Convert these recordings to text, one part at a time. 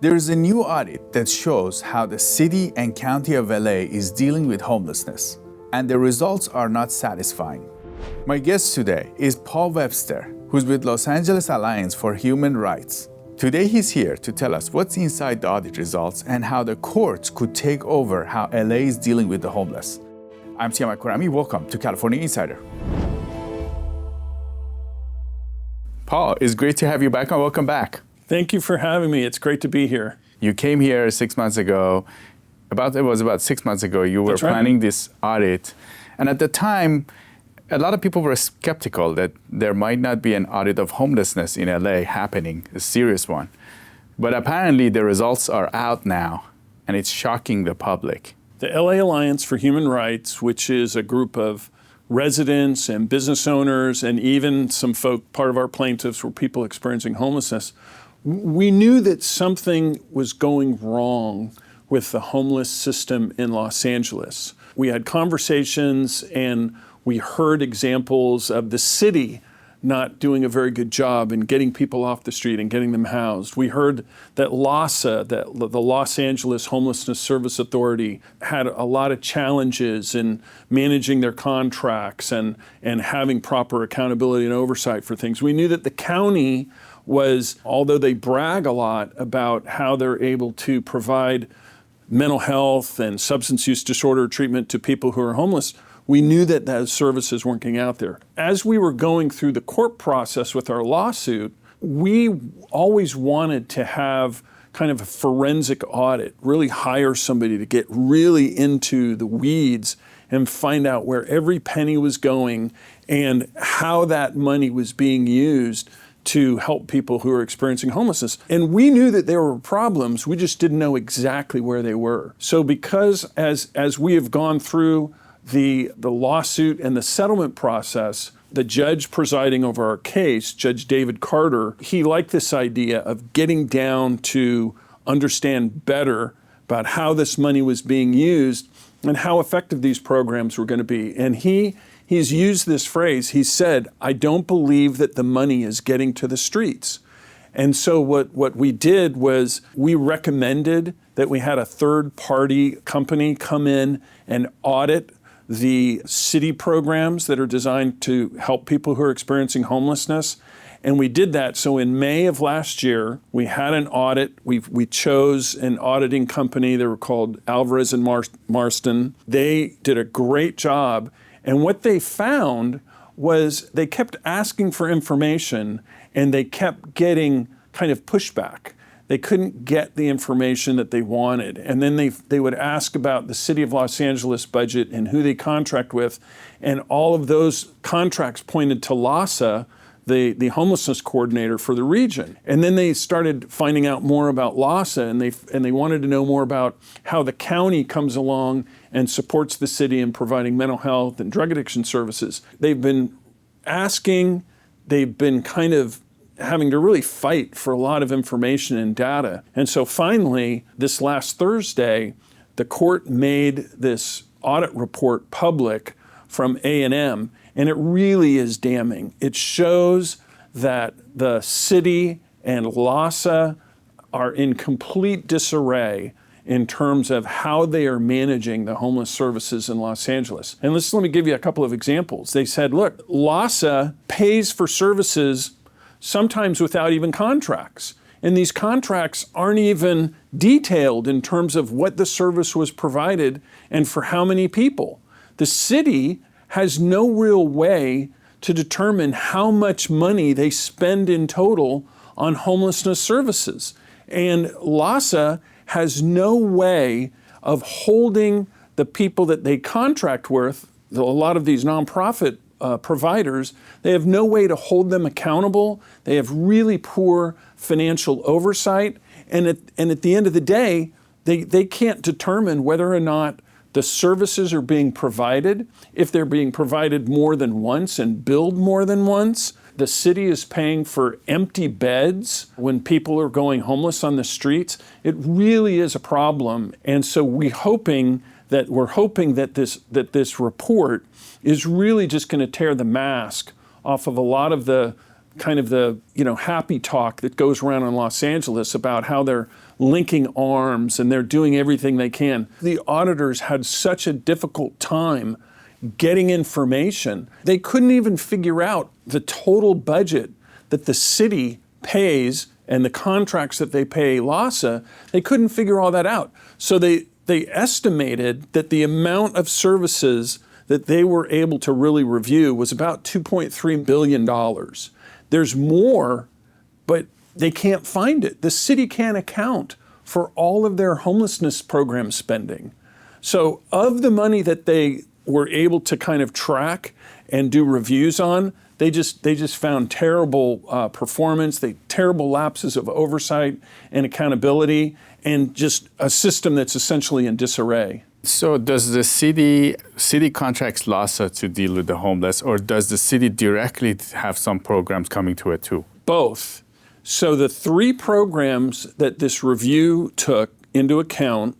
There is a new audit that shows how the city and county of LA is dealing with homelessness, and the results are not satisfying. My guest today is Paul Webster, who's with Los Angeles Alliance for Human Rights. Today he's here to tell us what's inside the audit results and how the courts could take over how LA is dealing with the homeless. I'm Siama Kurami, welcome to California Insider. Paul, it's great to have you back and welcome back. Thank you for having me. It's great to be here. You came here 6 months ago. It was about 6 months ago. You were planning this audit. And at the time, a lot of people were skeptical that there might not be an audit of homelessness in LA happening, a serious one. But apparently the results are out now, and it's shocking the public. The LA Alliance for Human Rights, which is a group of residents and business owners, and even some folk, part of our plaintiffs were people experiencing homelessness, we knew that something was going wrong with the homeless system in Los Angeles. We had conversations and we heard examples of the city not doing a very good job in getting people off the street and getting them housed. We heard that LAHSA, the Los Angeles Homelessness Service Authority, had a lot of challenges in managing their contracts and having proper accountability and oversight for things. We knew that the county was, although they brag a lot about how they're able to provide mental health and substance use disorder treatment to people who are homeless, we knew that those services weren't getting out there. As we were going through the court process with our lawsuit, we always wanted to have kind of a forensic audit, really hire somebody to get really into the weeds and find out where every penny was going and how that money was being used to help people who are experiencing homelessness. And we knew that there were problems, we just didn't know exactly where they were. So because as we have gone through the lawsuit and the settlement process, the judge presiding over our case, Judge David Carter, he liked this idea of getting down to understand better about how this money was being used and how effective these programs were going to be. And he's used this phrase, he said, "I don't believe that the money is getting to the streets." And so what we did was we recommended that we had a third-party company come in and audit the city programs that are designed to help people who are experiencing homelessness. And we did that. So in May of last year, we had an audit. We chose an auditing company. They were called Alvarez and Marston. They did a great job. And what they found was they kept asking for information and they kept getting kind of pushback. They couldn't get the information that they wanted. And then they would ask about the City of Los Angeles budget and who they contract with. And all of those contracts pointed to LAHSA, the homelessness coordinator for the region. And then they started finding out more about LAHSA and they wanted to know more about how the county comes along and supports the city in providing mental health and drug addiction services. They've been asking, they've been kind of having to really fight for a lot of information and data. And so finally, this last Thursday, the court made this audit report public from A&M, and it really is damning. It shows that the city and LAHSA are in complete disarray in terms of how they are managing the homeless services in Los Angeles. And let me give you a couple of examples. They said, look, LAHSA pays for services sometimes without even contracts. And these contracts aren't even detailed in terms of what the service was provided and for how many people. The city has no real way to determine how much money they spend in total on homelessness services. And LAHSA has no way of holding the people that they contract with, a lot of these nonprofit providers, they have no way to hold them accountable. They have really poor financial oversight. And at the end of the day, they can't determine whether or not the services are being provided, if they're being provided more than once and billed more than once. The city is paying for empty beds when people are going homeless on the streets. It really is a problem. And so we're hoping that this report is really just going to tear the mask off of a lot of the kind of the happy talk that goes around in Los Angeles about how they're linking arms and they're doing everything they can. The auditors had such a difficult time getting information. They couldn't even figure out the total budget that the city pays and the contracts that they pay LASA. They couldn't figure all that out. So they estimated that the amount of services that they were able to really review was about $2.3 billion. There's more, but they can't find it. The city can't account for all of their homelessness program spending. So of the money that they were able to kind of track and do reviews on, they just found terrible performance, terrible lapses of oversight and accountability, and just a system that's essentially in disarray. So does the city contracts LASA to deal with the homeless, or does the city directly have some programs coming to it too? Both. So the three programs that this review took into account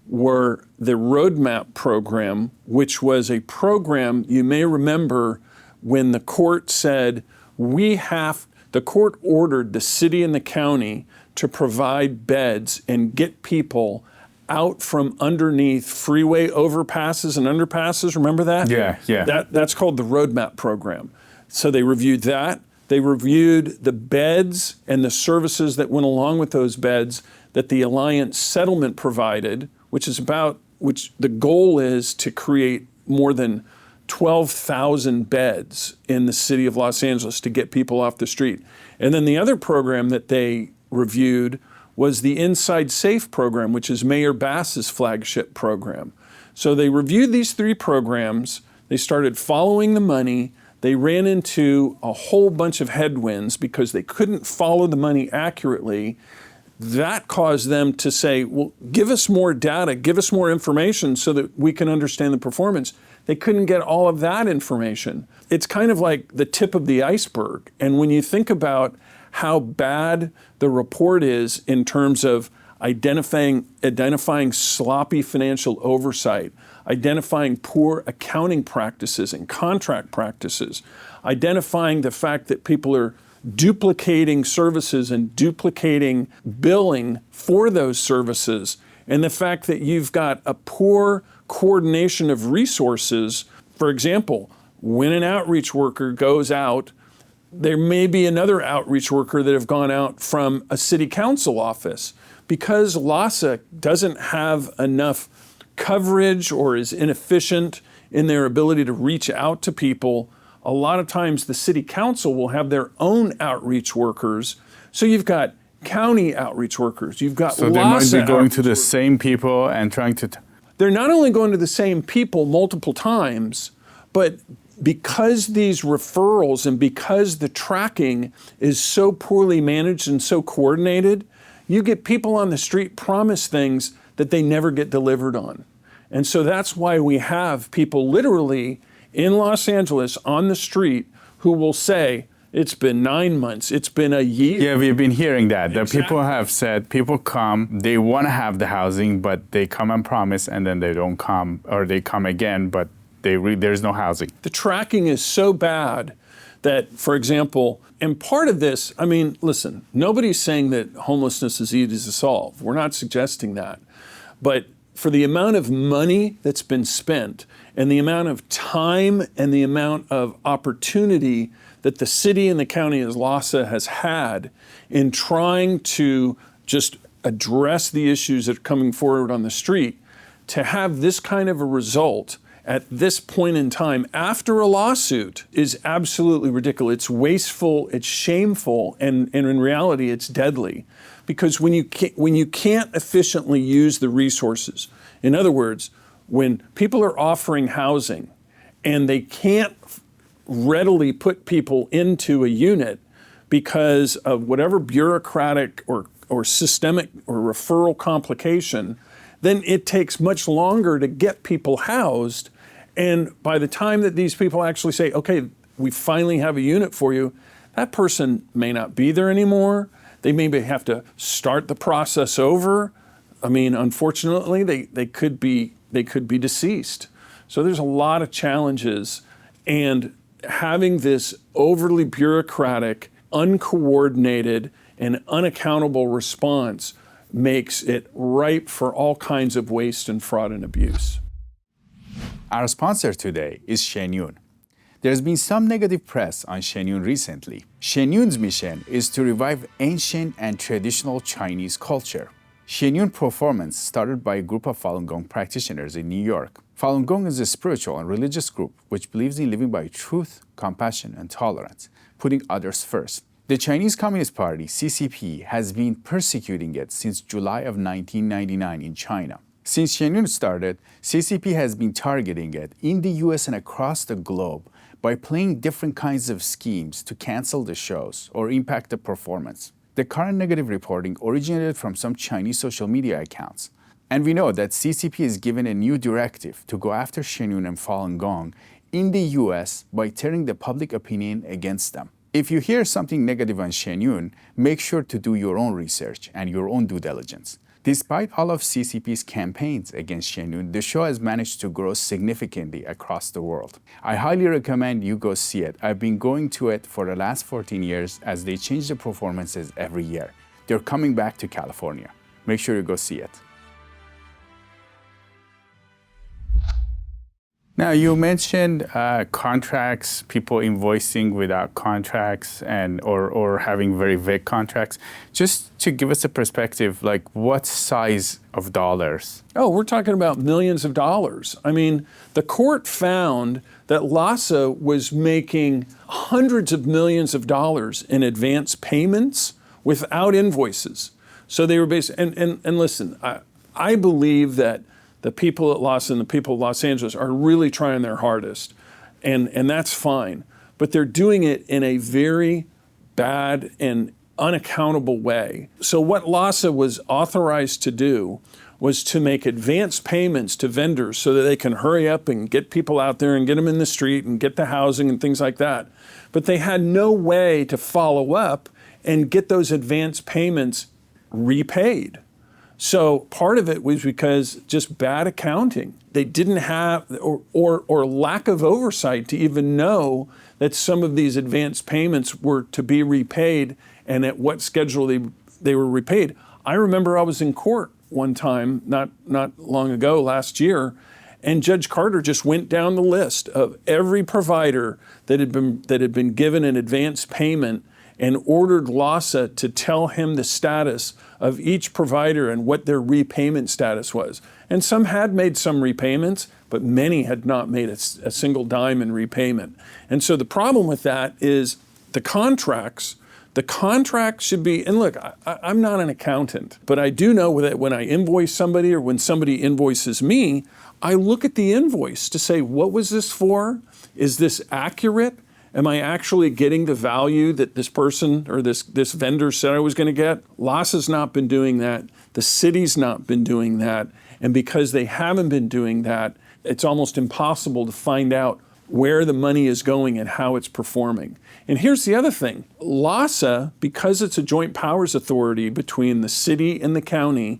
were the Roadmap program, which was a program, you may remember, when the court said, the court ordered the city and the county to provide beds and get people out from underneath freeway overpasses and underpasses. Remember that? Yeah. That's called the Roadmap program. So they reviewed that. They reviewed the beds and the services that went along with those beds that the Alliance settlement provided, which the goal is to create more than 12,000 beds in the city of Los Angeles to get people off the street. And then the other program that they reviewed was the Inside Safe program, which is Mayor Bass's flagship program. So they reviewed these three programs, they started following the money, they ran into a whole bunch of headwinds because they couldn't follow the money accurately. That caused them to say, well, give us more data, give us more information so that we can understand the performance. They couldn't get all of that information. It's kind of like the tip of the iceberg. And when you think about how bad the report is in terms of identifying sloppy financial oversight, identifying poor accounting practices and contract practices, identifying the fact that people are duplicating services and duplicating billing for those services, and the fact that you've got a poor coordination of resources. For example, when an outreach worker goes out, there may be another outreach worker that have gone out from a city council office. Because LASA doesn't have enough coverage or is inefficient in their ability to reach out to people, a lot of times the city council will have their own outreach workers. So you've got county outreach workers, you've got so LASA they might be going to the workers. same people and trying to... They're not only going to the same people multiple times, but because these referrals and because the tracking is so poorly managed and so coordinated, you get people on the street promise things that they never get delivered on. And so that's why we have people literally in Los Angeles on the street who will say, it's been 9 months, it's been a year. Yeah, we've been hearing that. Exactly. The people have said, people come, they want to have the housing, but they come and promise, and then they don't come, or they come again, but there's no housing. The tracking is so bad that, for example, and part of this, I mean, listen, nobody's saying that homelessness is easy to solve. We're not suggesting that. But for the amount of money that's been spent and the amount of time and the amount of opportunity that the city and the county of LASA has had in trying to just address the issues that are coming forward on the street, to have this kind of a result at this point in time after a lawsuit is absolutely ridiculous. It's wasteful, it's shameful, and in reality, it's deadly. Because when you can't efficiently use the resources, in other words, when people are offering housing and they can't readily put people into a unit because of whatever bureaucratic or systemic or referral complication, then it takes much longer to get people housed. And by the time that these people actually say, okay, we finally have a unit for you, that person may not be there anymore. They maybe have to start the process over. I mean, unfortunately, they could be deceased. So there's a lot of challenges. And having this overly bureaucratic, uncoordinated, and unaccountable response makes it ripe for all kinds of waste and fraud and abuse. Our sponsor today is Shen Yun. There's been some negative press on Shen Yun recently. Shen Yun's mission is to revive ancient and traditional Chinese culture. Shen Yun Performance started by a group of Falun Gong practitioners in New York. Falun Gong is a spiritual and religious group which believes in living by truth, compassion, and tolerance, putting others first. The Chinese Communist Party, CCP, has been persecuting it since July of 1999 in China. Since Shen Yun started, CCP has been targeting it in the US and across the globe by playing different kinds of schemes to cancel the shows or impact the performance. The current negative reporting originated from some Chinese social media accounts. And we know that CCP is given a new directive to go after Shen Yun and Falun Gong in the US by turning the public opinion against them. If you hear something negative on Shen Yun, make sure to do your own research and your own due diligence. Despite all of CCP's campaigns against Shen Yun, the show has managed to grow significantly across the world. I highly recommend you go see it. I've been going to it for the last 14 years as they change the performances every year. They're coming back to California. Make sure you go see it. Now, you mentioned contracts, people invoicing without contracts or having very vague contracts. Just to give us a perspective, like what size of dollars? Oh, we're talking about millions of dollars. I mean, the court found that LASA was making hundreds of millions of dollars in advance payments without invoices. So they were and listen, I believe that the people at LASA and the people of Los Angeles are really trying their hardest, and that's fine. But they're doing it in a very bad and unaccountable way. So what LASA was authorized to do was to make advance payments to vendors so that they can hurry up and get people out there and get them in the street and get the housing and things like that. But they had no way to follow up and get those advance payments repaid. So part of it was because just bad accounting. They didn't have, or lack of oversight to even know that some of these advance payments were to be repaid and at what schedule they were repaid. I remember I was in court one time, not long ago, last year, and Judge Carter just went down the list of every provider that had been given an advance payment and ordered LASA to tell him the status of each provider and what their repayment status was. And some had made some repayments, but many had not made a single dime in repayment. And so the problem with that is the contracts should be, and look, I'm not an accountant, but I do know that when I invoice somebody or when somebody invoices me, I look at the invoice to say, what was this for? Is this accurate? Am I actually getting the value that this person or this vendor said I was going to get? LASA's not been doing that. The city's not been doing that. And because they haven't been doing that, it's almost impossible to find out where the money is going and how it's performing. And here's the other thing. LASA, because it's a joint powers authority between the city and the county,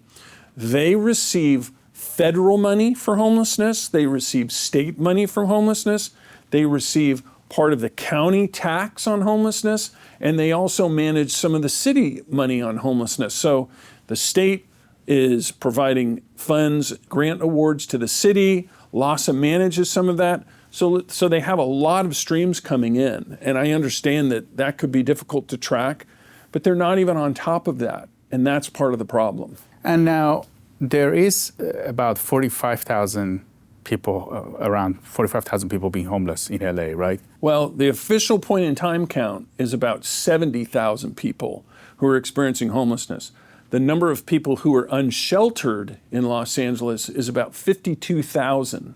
they receive federal money for homelessness. They receive state money for homelessness. They receive part of the county tax on homelessness, and they also manage some of the city money on homelessness. So the state is providing funds, grant awards to the city. LASA manages some of that. So they have a lot of streams coming in, and I understand that could be difficult to track, but they're not even on top of that, and that's part of the problem. And now there is about 45,000 people, around 45,000 people being homeless in LA, right? Well, the official point in time count is about 70,000 people who are experiencing homelessness. The number of people who are unsheltered in Los Angeles is about 52,000.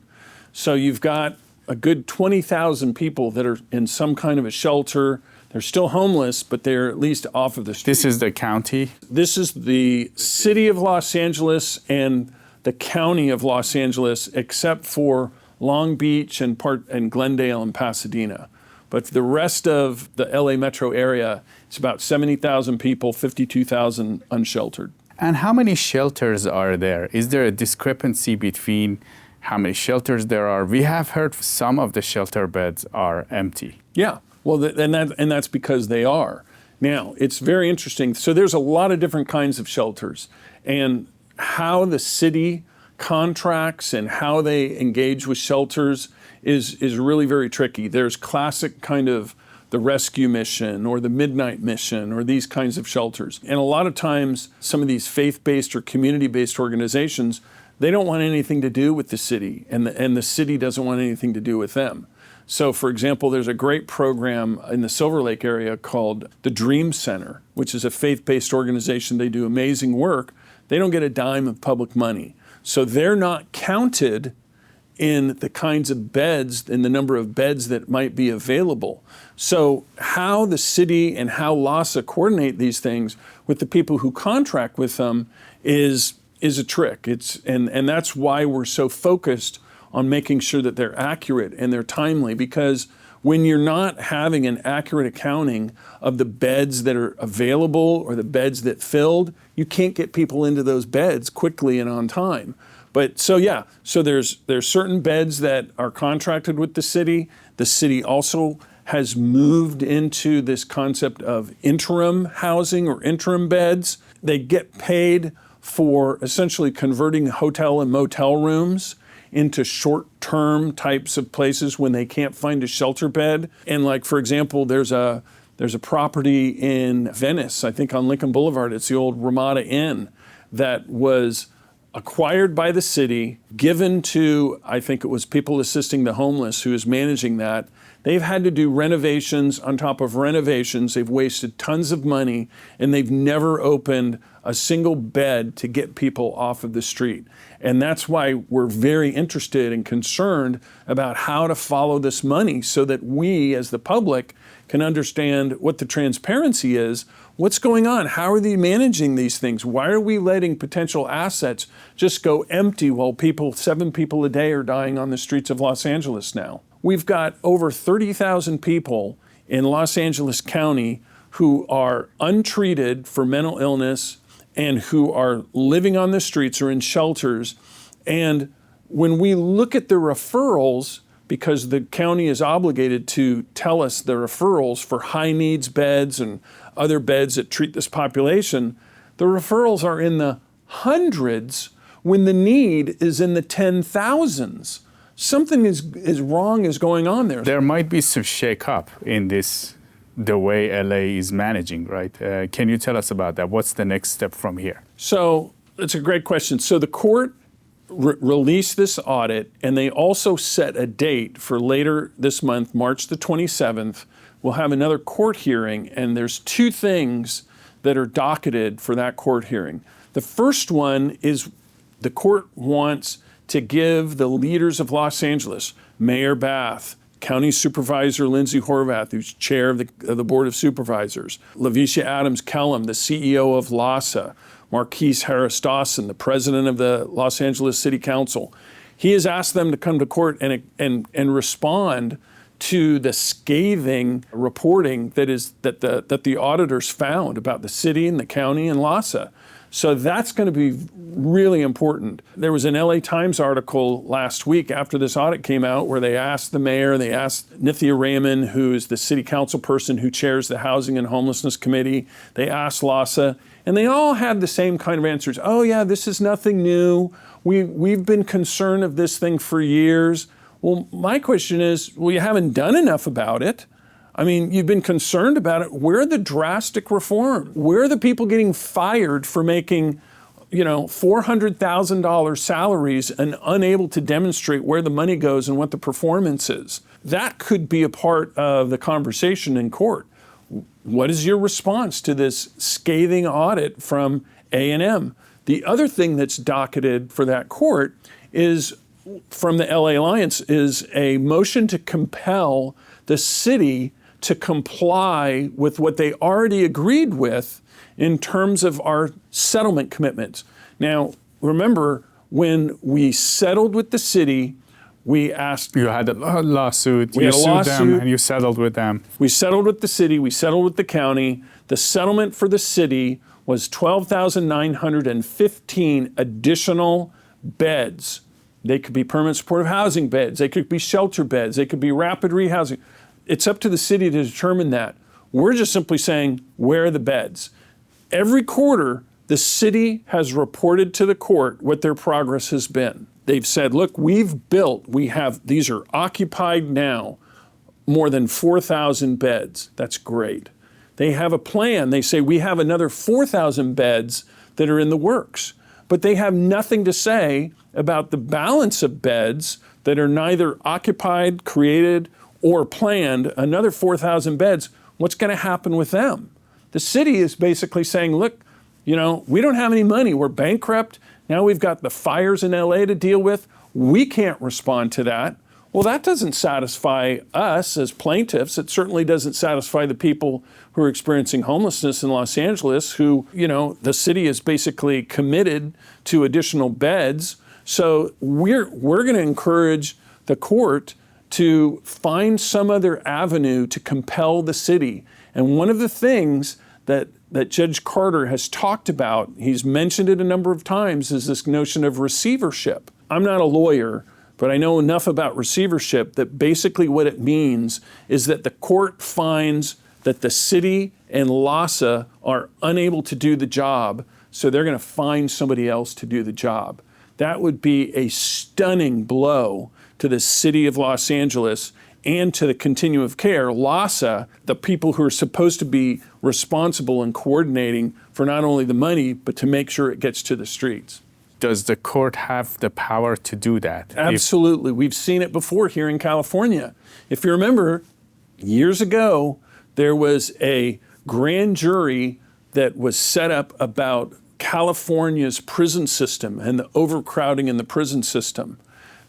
So you've got a good 20,000 people that are in some kind of a shelter. They're still homeless, but they're at least off of the street. This is the county? This is the city of Los Angeles and the county of Los Angeles, except for Long Beach and Glendale and Pasadena. But the rest of the LA metro area, it's about 70,000 people, 52,000 unsheltered. And how many shelters are there? Is there a discrepancy between how many shelters there are? We have heard some of the shelter beds are empty. Yeah, well, and that's because they are. Now, it's very interesting. So there's a lot of different kinds of shelters, and how the city contracts and how they engage with shelters is really very tricky. There's classic kind of the rescue mission or the midnight mission or these kinds of shelters. And a lot of times, some of these faith-based or community-based organizations, they don't want anything to do with the city, and the city doesn't want anything to do with them. So, for example, there's a great program in the Silver Lake area called the Dream Center, which is a faith-based organization. They do amazing work. They don't get a dime of public money. So they're not counted in the kinds of beds, in the number of beds that might be available. So how the city and how LAHSA coordinate these things with the people who contract with them is a trick. And that's why we're so focused on making sure that they're accurate and they're timely, because when you're not having an accurate accounting of the beds that are available or the beds that filled, you can't get people into those beds quickly and on time. But so there's certain beds that are contracted with the city. The city also has moved into this concept of interim housing or interim beds. They get paid for essentially converting hotel and motel rooms into short-term types of places when they can't find a shelter bed. And like, for example, there's a property in Venice, I think on Lincoln Boulevard, it's the old Ramada Inn, that was acquired by the city, given to, I think it was People Assisting the Homeless who is managing that. They've had to do renovations on top of renovations. They've wasted tons of money, and they've never opened a single bed to get people off of the street. And that's why we're very interested and concerned about how to follow this money so that we, as the public, can understand what the transparency is. What's going on? How are they managing these things? Why are we letting potential assets just go empty while 7 people a day are dying on the streets of Los Angeles now? We've got over 30,000 people in Los Angeles County who are untreated for mental illness and who are living on the streets or in shelters. And when we look at the referrals, because the county is obligated to tell us the referrals for high needs beds and other beds that treat this population, the referrals are in the hundreds when the need is in the 10,000s. Something is wrong is going on there. There might be some shake-up in the way LA is managing, right? Can you tell us about that? What's the next step from here? So it's a great question. So the court released this audit, and they also set a date for later this month, March the 27th. We'll have another court hearing, and there's 2 things that are docketed for that court hearing. The first one is the court wants to give the leaders of Los Angeles, Mayor Bath, County Supervisor Lindsay Horvath, who's chair of the Board of Supervisors, Lavisha Adams Kellum, the CEO of LAHSA, Marquise Harris Dawson, the president of the Los Angeles City Council. He has asked them to come to court and respond to the scathing reporting that the auditors found about the city and the county and LAHSA. So that's going to be really important. There was an LA Times article last week after this audit came out where they asked the mayor, they asked Nithya Raman, who is the city council person who chairs the Housing and Homelessness Committee, they asked LAHSA, and they all had the same kind of answers. Oh yeah, this is nothing new. We've been concerned of this thing for years. Well, my question is, well, you haven't done enough about it. I mean, you've been concerned about it. Where are the drastic reform? Where are the people getting fired for making, $400,000 salaries and unable to demonstrate where the money goes and what the performance is? That could be a part of the conversation in court. What is your response to this scathing audit from A&M? The other thing that's docketed for that court is, from the LA Alliance, is a motion to compel the city to comply with what they already agreed with in terms of our settlement commitments. Now, remember, when we settled with the city, we asked... You had a lawsuit, you sued them, and you settled with them. We settled with the city, we settled with the county. The settlement for the city was 12,915 additional beds. They could be permanent supportive housing beds, they could be shelter beds, they could be rapid rehousing. It's up to the city to determine that. We're just simply saying, where are the beds? Every quarter, the city has reported to the court what their progress has been. They've said, look, these are occupied now, more than 4,000 beds. That's great. They have a plan. They say, we have another 4,000 beds that are in the works. But they have nothing to say about the balance of beds that are neither occupied, created, or planned, another 4,000 beds. What's going to happen with them? The city is basically saying, look, we don't have any money. We're bankrupt. Now we've got the fires in LA to deal with. We can't respond to that. Well, that doesn't satisfy us as plaintiffs. It certainly doesn't satisfy the people who are experiencing homelessness in Los Angeles, who, the city is basically committed to additional beds. So we're going to encourage the court to find some other avenue to compel the city. And one of the things that Judge Carter has talked about, he's mentioned it a number of times, is this notion of receivership. I'm not a lawyer, but I know enough about receivership that basically what it means is that the court finds that the city and LAHSA are unable to do the job, so they're going to find somebody else to do the job. That would be a stunning blow to the city of Los Angeles and to the continuum of care. LAHSA, the people who are supposed to be responsible and coordinating for not only the money, but to make sure it gets to the streets. Does the court have the power to do that? Absolutely. We've seen it before here in California. If you remember, years ago, there was a grand jury that was set up about California's prison system and the overcrowding in the prison system.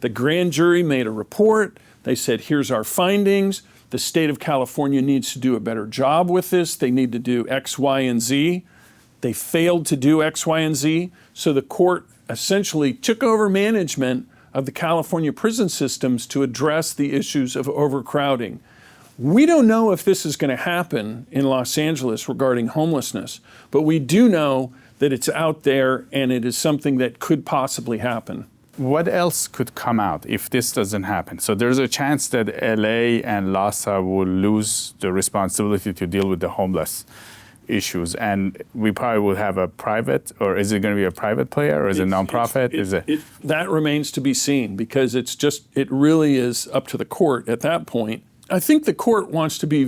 The grand jury made a report. They said, here's our findings. The state of California needs to do a better job with this. They need to do X, Y, and Z. They failed to do X, Y, and Z. So the court essentially took over management of the California prison systems to address the issues of overcrowding. We don't know if this is going to happen in Los Angeles regarding homelessness, but we do know that it's out there and it is something that could possibly happen. What else could come out if this doesn't happen? So there's a chance that LA and LAHSA will lose the responsibility to deal with the homeless issues, and we probably will have a private, or is it going to be a private player, or is it nonprofit? That remains to be seen, because it really is up to the court at that point. I think the court wants to be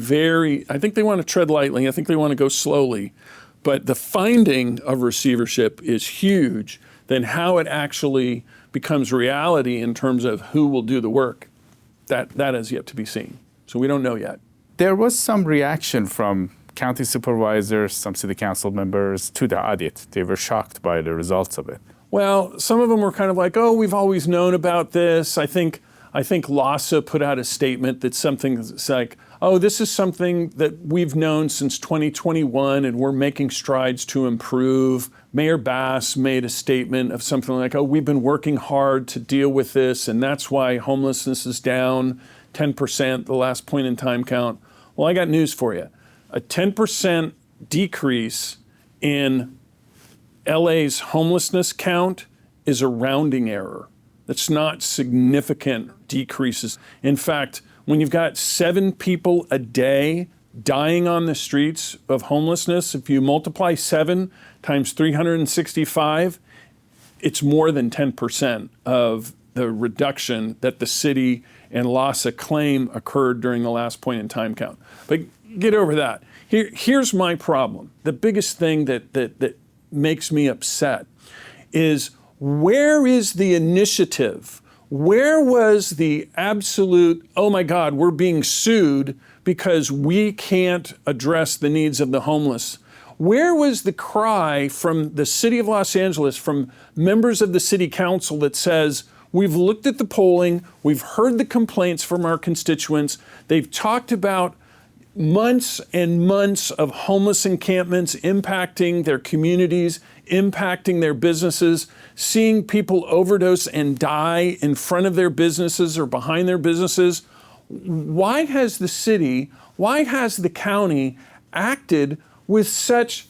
I think they want to tread lightly. I think they want to go slowly. But the finding of receivership is huge. Then how it actually becomes reality in terms of who will do the work, that is yet to be seen. So we don't know yet. There was some reaction from county supervisors, some city council members to the audit. They were shocked by the results of it. Well, some of them were kind of like, oh, we've always known about this. I think LAHSA put out a statement that's something that's like, oh, this is something that we've known since 2021 and we're making strides to improve. Mayor Bass made a statement of something like, oh, we've been working hard to deal with this, and that's why homelessness is down 10%, the last point in time count. Well, I got news for you. A 10% decrease in LA's homelessness count is a rounding error. That's not significant decreases. In fact, when you've got 7 people a day dying on the streets of homelessness, if you multiply 7 times 365, it's more than 10% of the reduction that the city and LAHSA claim occurred during the last point in time count. But get over that. Here's my problem. The biggest thing that makes me upset is, where is the initiative? Where was the absolute, oh my God, we're being sued because we can't address the needs of the homeless? Where was the cry from the city of Los Angeles, from members of the city council that says, we've looked at the polling, we've heard the complaints from our constituents, they've talked about months and months of homeless encampments impacting their communities, impacting their businesses, seeing people overdose and die in front of their businesses or behind their businesses. Why has the city, why has the county acted with such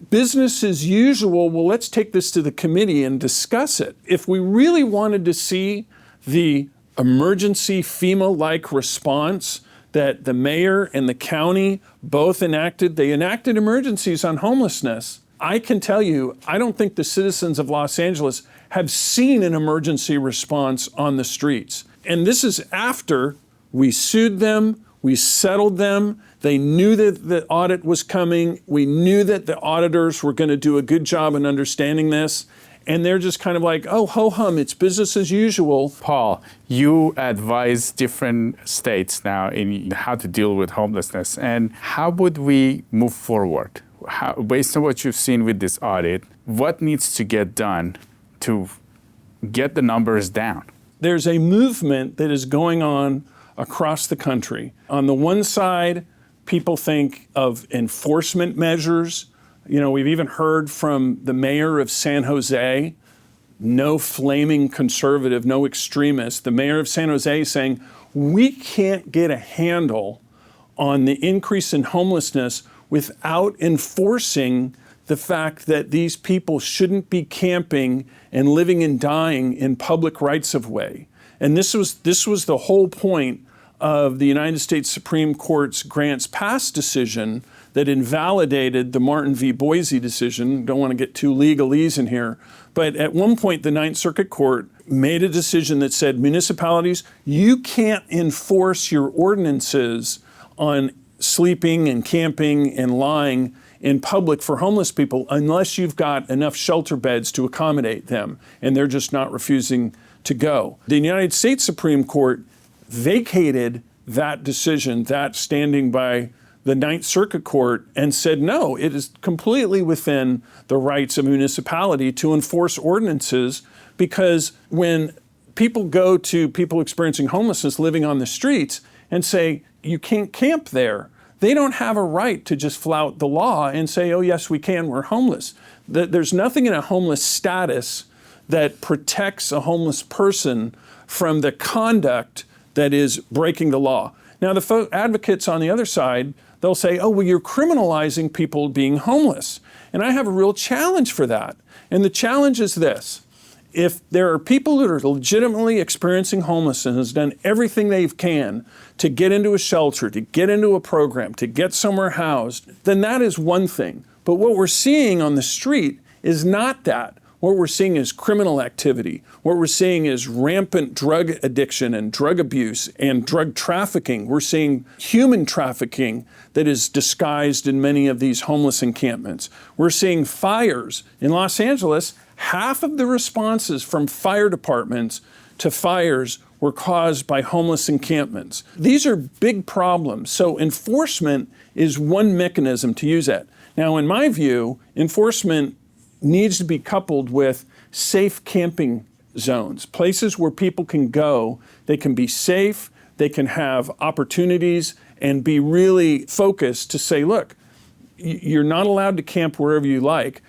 business as usual? Well, let's take this to the committee and discuss it. If we really wanted to see the emergency FEMA-like response that the mayor and the county both enacted emergencies on homelessness. I can tell you, I don't think the citizens of Los Angeles have seen an emergency response on the streets. And this is after we sued them, we settled them. They knew that the audit was coming. We knew that the auditors were going to do a good job in understanding this. And they're just kind of like, oh, ho-hum, it's business as usual. Paul, you advise different states now in how to deal with homelessness. And how would we move forward? Based on what you've seen with this audit, what needs to get done to get the numbers down? There's a movement that is going on across the country. On the one side, people think of enforcement measures. You know, we've even heard from the mayor of San Jose, no flaming conservative, no extremist, the mayor of San Jose saying, we can't get a handle on the increase in homelessness without enforcing the fact that these people shouldn't be camping and living and dying in public rights of way. And this was the whole point of the United States Supreme Court's Grants Pass decision that invalidated the Martin v. Boise decision. Don't want to get too legalese in here. But at one point, the Ninth Circuit Court made a decision that said, municipalities, you can't enforce your ordinances on sleeping and camping and lying in public for homeless people unless you've got enough shelter beds to accommodate them, and they're just not refusing to go. The United States Supreme Court vacated that decision, that standing by the Ninth Circuit Court, and said, no, it is completely within the rights of a municipality to enforce ordinances, because when people go to people experiencing homelessness living on the streets and say, you can't camp there, they don't have a right to just flout the law and say, oh, yes, we can, we're homeless. There's nothing in a homeless status that protects a homeless person from the conduct that is breaking the law. Now, the advocates on the other side, they'll say, oh, well, you're criminalizing people being homeless. And I have a real challenge for that. And the challenge is this. If there are people that are legitimately experiencing homelessness and has done everything they can to get into a shelter, to get into a program, to get somewhere housed, then that is one thing. But what we're seeing on the street is not that. What we're seeing is criminal activity. What we're seeing is rampant drug addiction and drug abuse and drug trafficking. We're seeing human trafficking that is disguised in many of these homeless encampments. We're seeing fires. In Los Angeles, half of the responses from fire departments to fires were caused by homeless encampments. These are big problems. So enforcement is one mechanism to use that. Now, in my view, enforcement needs to be coupled with safe camping zones, places where people can go, they can be safe, they can have opportunities and be really focused to say, look, you're not allowed to camp wherever you like.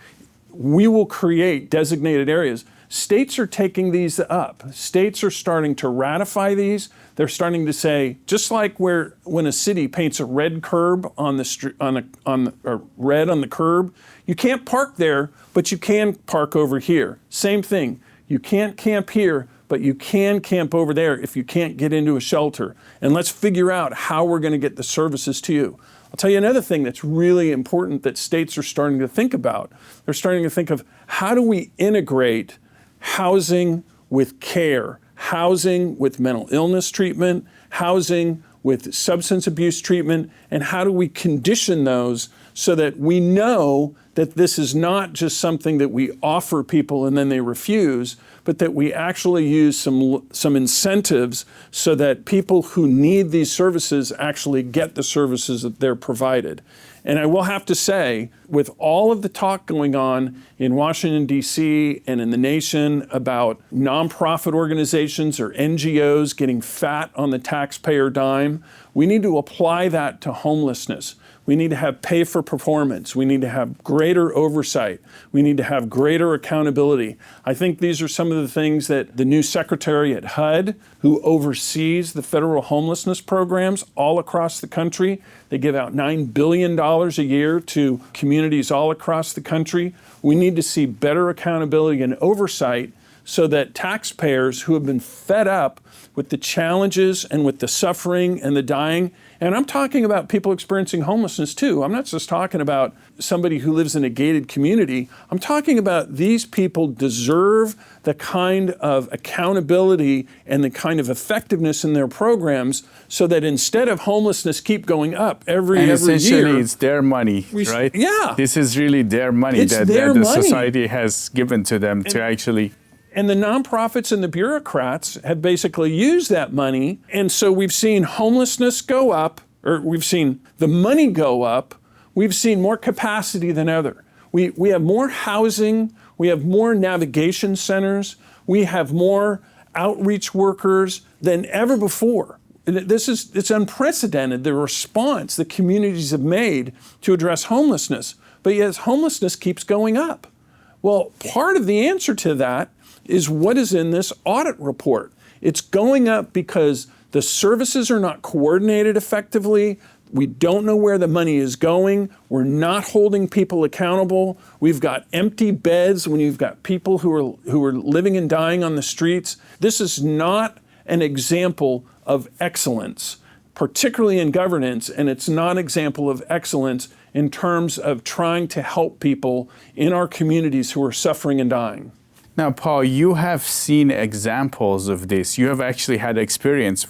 We will create designated areas. States are taking these up. States are starting to ratify these. They're starting to say, just like when a city paints a red curb on the street, or red on the curb, you can't park there, but you can park over here. Same thing. You can't camp here, but you can camp over there if you can't get into a shelter. And let's figure out how we're going to get the services to you. I'll tell you another thing that's really important that states are starting to think about. They're starting to think of, how do we integrate housing with care, housing with mental illness treatment, housing with substance abuse treatment, and how do we condition those so that we know that this is not just something that we offer people and then they refuse, but that we actually use some incentives so that people who need these services actually get the services that they're provided. And I will have to say, with all of the talk going on in Washington, D.C. and in the nation about nonprofit organizations or NGOs getting fat on the taxpayer dime, we need to apply that to homelessness. We need to have pay for performance. We need to have greater oversight. We need to have greater accountability. I think these are some of the things that the new secretary at HUD, who oversees the federal homelessness programs all across the country, they give out $9 billion a year to communities all across the country. We need to see better accountability and oversight so that taxpayers who have been fed up with the challenges and with the suffering and the dying, and I'm talking about people experiencing homelessness too. I'm not just talking about somebody who lives in a gated community. I'm talking about these people deserve the kind of accountability and the kind of effectiveness in their programs so that instead of homelessness keep going up every year. Essentially it's their money, right? Yeah. This is really their money that the society has given to them to actually... And the nonprofits and the bureaucrats have basically used that money. And so we've seen homelessness go up, or we've seen the money go up. We've seen more capacity than ever. We have more housing. We have more navigation centers. We have more outreach workers than ever before. It's unprecedented, the response the communities have made to address homelessness. But yet homelessness keeps going up. Well, part of the answer to that is what is in this audit report. It's going up because the services are not coordinated effectively. We don't know where the money is going. We're not holding people accountable. We've got empty beds when you've got people who are living and dying on the streets. This is not an example of excellence, particularly in governance, and it's not an example of excellence in terms of trying to help people in our communities who are suffering and dying. Now, Paul, you have seen examples of this. You have actually had experience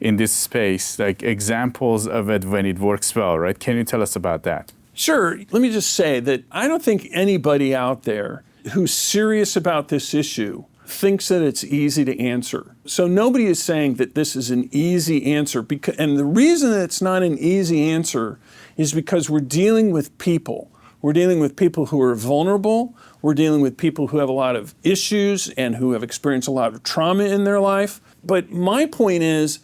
in this space, like examples of it when it works well, right? Can you tell us about that? Sure. Let me just say that I don't think anybody out there who's serious about this issue thinks that it's easy to answer. So nobody is saying that this is an easy answer. And the reason that it's not an easy answer is because we're dealing with people. We're dealing with people who are vulnerable. We're dealing with people who have a lot of issues and who have experienced a lot of trauma in their life. But my point is,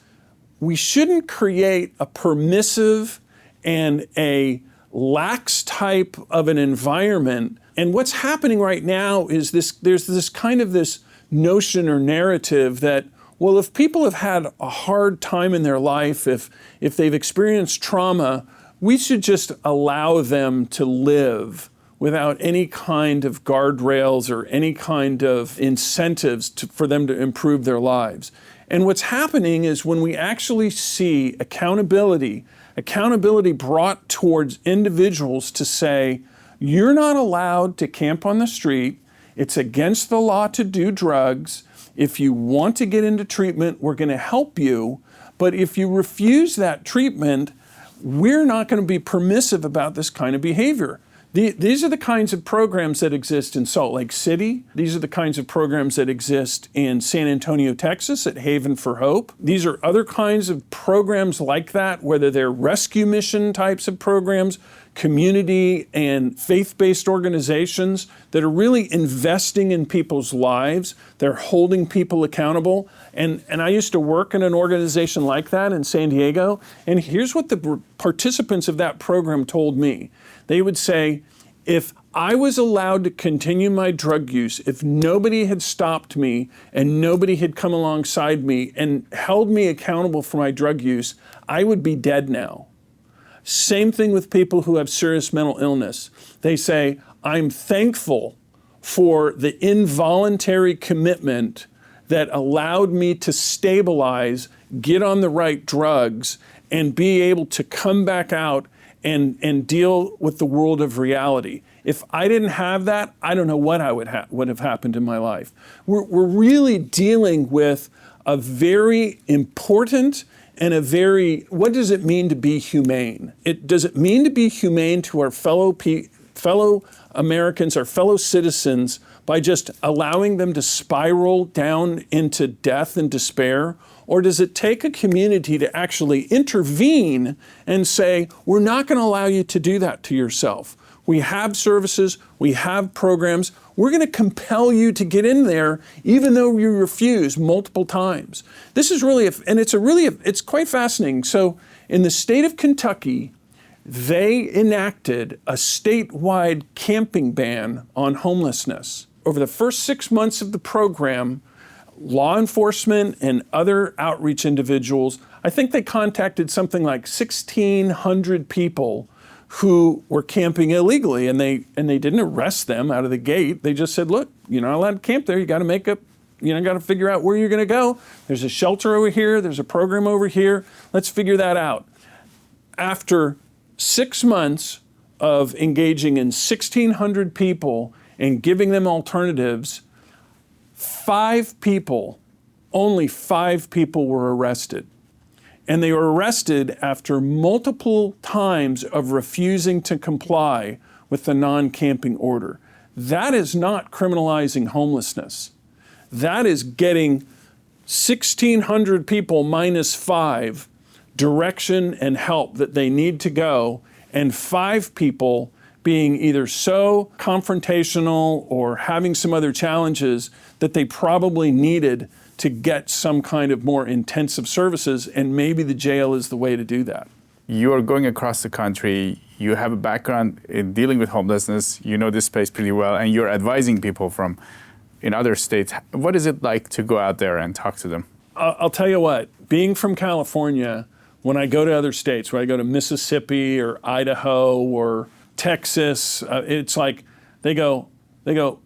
we shouldn't create a permissive and a lax type of an environment. And what's happening right now is there's this kind of this notion or narrative that, well, if people have had a hard time in their life, if they've experienced trauma, we should just allow them to live without any kind of guardrails or any kind of incentives for them to improve their lives. And what's happening is when we actually see accountability brought towards individuals to say, you're not allowed to camp on the street, it's against the law to do drugs, if you want to get into treatment, we're going to help you, but if you refuse that treatment, we're not going to be permissive about this kind of behavior. These are the kinds of programs that exist in Salt Lake City. These are the kinds of programs that exist in San Antonio, Texas at Haven for Hope. These are other kinds of programs like that, whether they're rescue mission types of programs, community and faith-based organizations that are really investing in people's lives. They're holding people accountable. And I used to work in an organization like that in San Diego. And here's what the participants of that program told me. They would say, if I was allowed to continue my drug use, if nobody had stopped me and nobody had come alongside me and held me accountable for my drug use, I would be dead now. Same thing with people who have serious mental illness. They say, I'm thankful for the involuntary commitment that allowed me to stabilize, get on the right drugs, and be able to come back out and deal with the world of reality. If I didn't have that, I don't know what would have happened in my life. We're really dealing with a very important and what does it mean to be humane? Does it mean to be humane to our fellow Americans, our fellow citizens, by just allowing them to spiral down into death and despair? Or does it take a community to actually intervene and say, we're not going to allow you to do that to yourself? We have services, we have programs, we're going to compel you to get in there even though you refuse multiple times. This is really, it's quite fascinating. So in the state of Kentucky, they enacted a statewide camping ban on homelessness. Over the first 6 months of the program, law enforcement and other outreach individuals, I think they contacted something like 1,600 people who were camping illegally, and they didn't arrest them out of the gate. They just said, look, you're not allowed to camp there. You got to got to figure out where you're going to go. There's a shelter over here. There's a program over here. Let's figure that out. After 6 months of engaging in 1,600 people and giving them alternatives, only 5 people were arrested. And they were arrested after multiple times of refusing to comply with the non-camping order. That is not criminalizing homelessness. That is getting 1,600 people minus 5 direction and help that they need to go, and 5 people being either so confrontational or having some other challenges that they probably needed to get some kind of more intensive services, and maybe the jail is the way to do that. You are going across the country, you have a background in dealing with homelessness, you know this space pretty well, and you're advising people from in other states. What is it like to go out there and talk to them? I'll tell you what, being from California, when I go to other states, when I go to Mississippi or Idaho or Texas, it's like they go,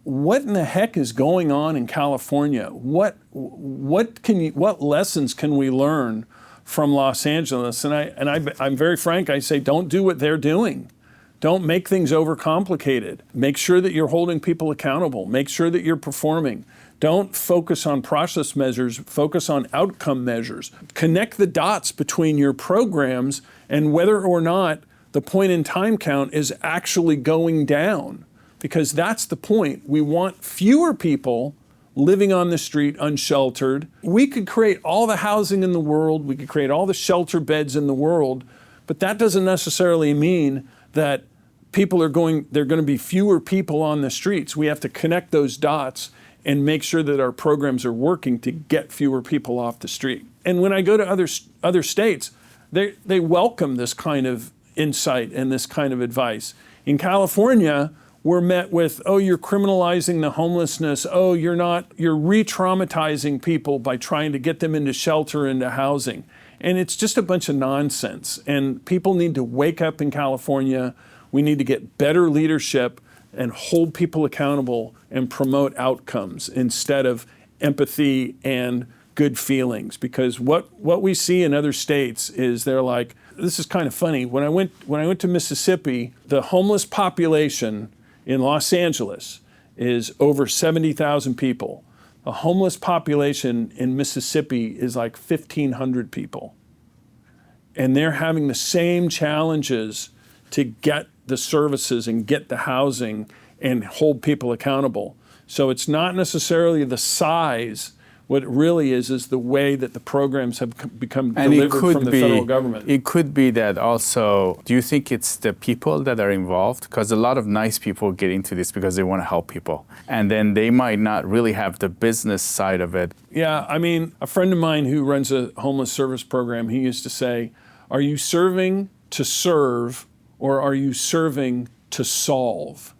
what in the heck is going on in California? What lessons can we learn from Los Angeles? And I'm very frank. I say, don't do what they're doing. Don't make things overcomplicated. Make sure that you're holding people accountable. Make sure that you're performing. Don't focus on process measures, focus on outcome measures. Connect the dots between your programs and whether or not the point in time count is actually going down. Because that's the point. We want fewer people living on the street unsheltered. We could create all the housing in the world, we could create all the shelter beds in the world, but that doesn't necessarily mean that there are going to be fewer people on the streets. We have to connect those dots and make sure that our programs are working to get fewer people off the street. And when I go to other states, they welcome this kind of insight and this kind of advice. In California, we're met with, oh, you're criminalizing the homelessness. Oh, you're re-traumatizing people by trying to get them into shelter, into housing. And it's just a bunch of nonsense. And people need to wake up in California. We need to get better leadership and hold people accountable and promote outcomes instead of empathy and good feelings. Because what we see in other states is they're like, this is kind of funny. When I went to Mississippi, the homeless population in Los Angeles is over 70,000 people. The homeless population in Mississippi is like 1,500 people. And they're having the same challenges to get the services and get the housing and hold people accountable. So it's not necessarily the size. What it really is the way that the programs have become delivered from the federal government. It could be that also, do you think it's the people that are involved? Because a lot of nice people get into this because they want to help people. And then they might not really have the business side of it. Yeah, I mean, a friend of mine who runs a homeless service program, he used to say, are you serving to serve or are you serving to solve?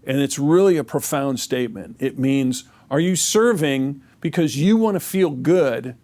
And it's really a profound statement. It means, are you serving because you want to feel good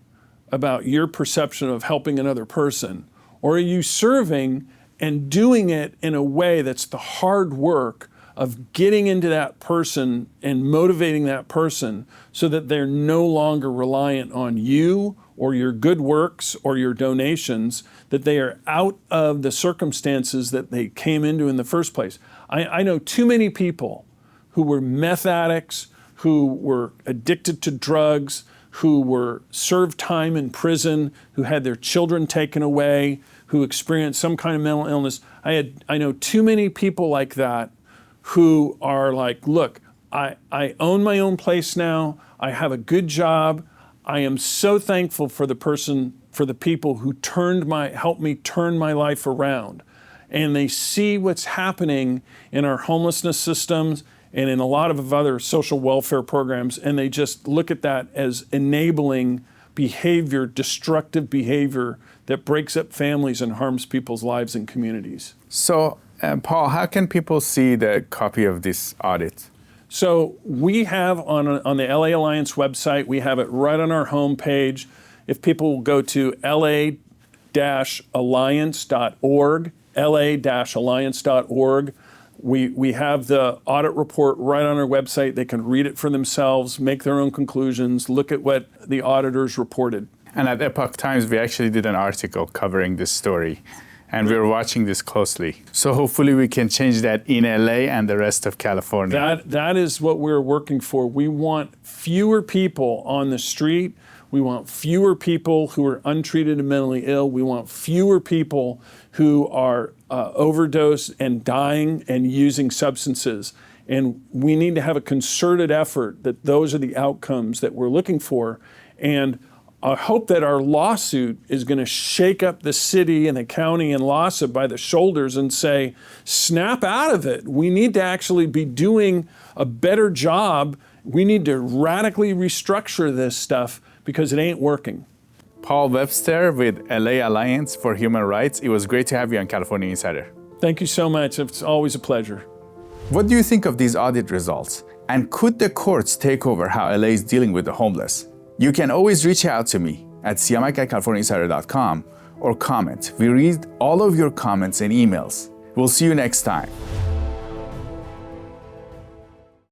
about your perception of helping another person? Or are you serving and doing it in a way that's the hard work of getting into that person and motivating that person so that they're no longer reliant on you or your good works or your donations, that they are out of the circumstances that they came into in the first place? I know too many people who were meth addicts, who were addicted to drugs, who were served time in prison, who had their children taken away, who experienced some kind of mental illness. I know too many people like that who are like, look, I own my own place now, I have a good job, I am so thankful for the people who helped me turn my life around. And they see what's happening in our homelessness systems and in a lot of other social welfare programs, and they just look at that as enabling behavior, destructive behavior that breaks up families and harms people's lives and communities. So, Paul, how can people see the copy of this audit? So we have on the LA Alliance website, we have it right on our homepage. If people will go to la-alliance.org la-alliance.org. We have the audit report right on our website. They can read it for themselves, make their own conclusions, look at what the auditors reported. And at Epoch Times, we actually did an article covering this story, and we're watching this closely. So hopefully we can change that in LA and the rest of California. That is what we're working for. We want fewer people on the street. We want fewer people who are untreated and mentally ill. We want fewer people who are overdosed and dying and using substances. And we need to have a concerted effort that those are the outcomes that we're looking for. And I hope that our lawsuit is going to shake up the city and the county and LAHSA by the shoulders and say, snap out of it. We need to actually be doing a better job. We need to radically restructure this stuff because it ain't working. Paul Webster with LA Alliance for Human Rights. It was great to have you on California Insider. Thank you so much. It's always a pleasure. What do you think of these audit results? And could the courts take over how LA is dealing with the homeless? You can always reach out to me at siamak@californiainsider.com or comment. We read all of your comments and emails. We'll see you next time.